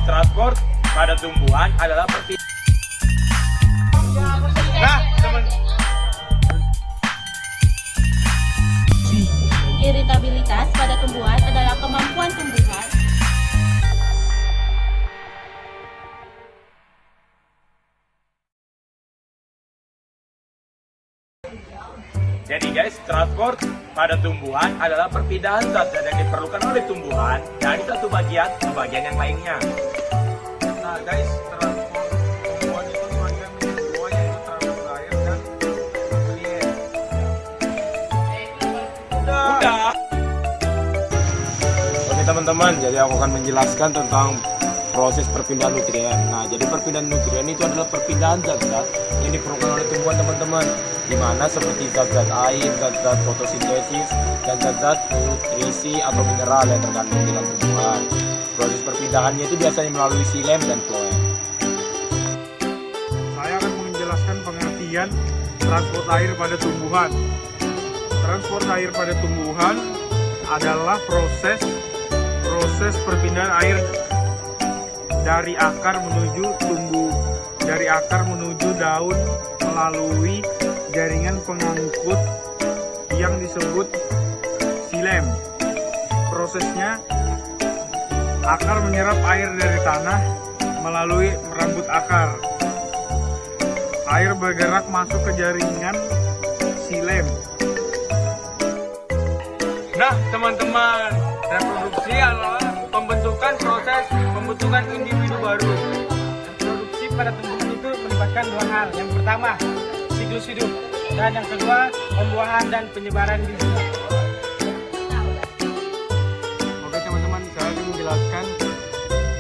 transport pada tumbuhan adalah Iritabilitas pada tumbuhan adalah kemampuan tumbuhan Jadi guys, transport pada tumbuhan adalah perpindahan zat yang diperlukan oleh tumbuhan dari satu bagian ke bagian yang lainnya. Nah guys, transport tumbuhan itu dibagi menjadi dua, yaitu transport air dan nutrien. Udah. Oke teman-teman, jadi aku akan menjelaskan tentang proses perpindahan nutrien. Nah, jadi perpindahan nutrien itu adalah perpindahan zat-zat yang diperlukan oleh tumbuhan teman-teman, di mana seperti zat-zat air, zat-zat fotosintesis, dan zat-zat nutrisi atau mineral yang terkandung di dalam tumbuhan. Proses perpindahannya itu biasanya melalui xilem dan floem. Saya akan menjelaskan pengertian transport air pada tumbuhan. Transport air pada tumbuhan adalah proses perpindahan air dari akar menuju daun melalui jaringan pengangkut yang disebut xilem. Prosesnya, akar menyerap air dari tanah melalui rambut akar. Air bergerak masuk ke jaringan xilem. Nah teman-teman, reproduksi adalah proses pembentukan individu baru. Produksi pada tumbuhan itu melibatkan dua hal. Yang pertama, siklus hidup, dan yang kedua, pembuahan dan penyebaran biji. Oke teman-teman, saya akan menjelaskan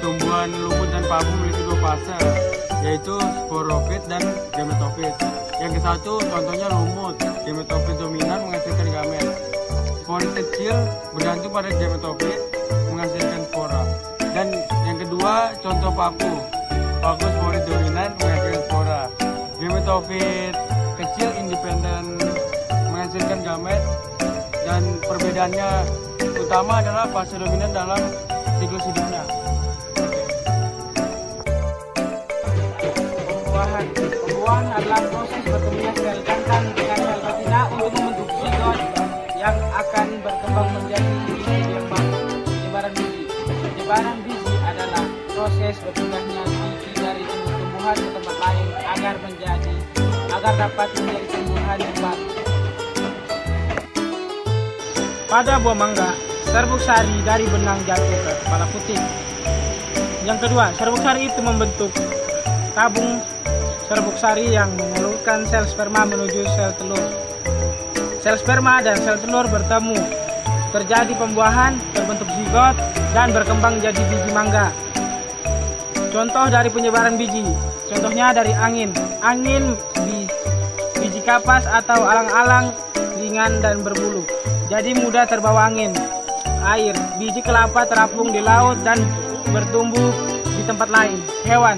tumbuhan lumut dan pabu memiliki dua fase, yaitu sporofit dan gametofit. Yang ke satu contohnya lumut, gametofit dominan menghasilkan gamet. Sporit kecil bergantung pada gametofit menghasilkan spora. Dan yang kedua contoh paku sporit dominan menghasilkan spora. Gametofit kecil independen menghasilkan gamet, dan perbedaannya utama adalah fase dominan dalam siklus hidupnya. Pembuahan adalah proses bertemunya sel jantan dengan sel betina untuk membentuk zigot yang akan berkembang menjadi biji yang baru. Penyebaran biji adalah proses berpindahnya biji dari tumbuhan ke tempat lain agar dapat menjadi tumbuhan yang baru. Pada buah mangga, serbuk sari dari benang jatuh ke kepala putih. Yang kedua, serbuk sari itu membentuk tabung serbuk sari yang mengulurkan sel sperma menuju sel telur. Sel sperma dan sel telur bertemu, terjadi pembuahan, terbentuk zigot, dan berkembang jadi biji mangga. Contoh dari penyebaran biji, contohnya dari angin, biji kapas atau alang-alang ringan dan berbulu, jadi mudah terbawa angin. Air, biji kelapa terapung di laut dan bertumbuh di tempat lain. Hewan,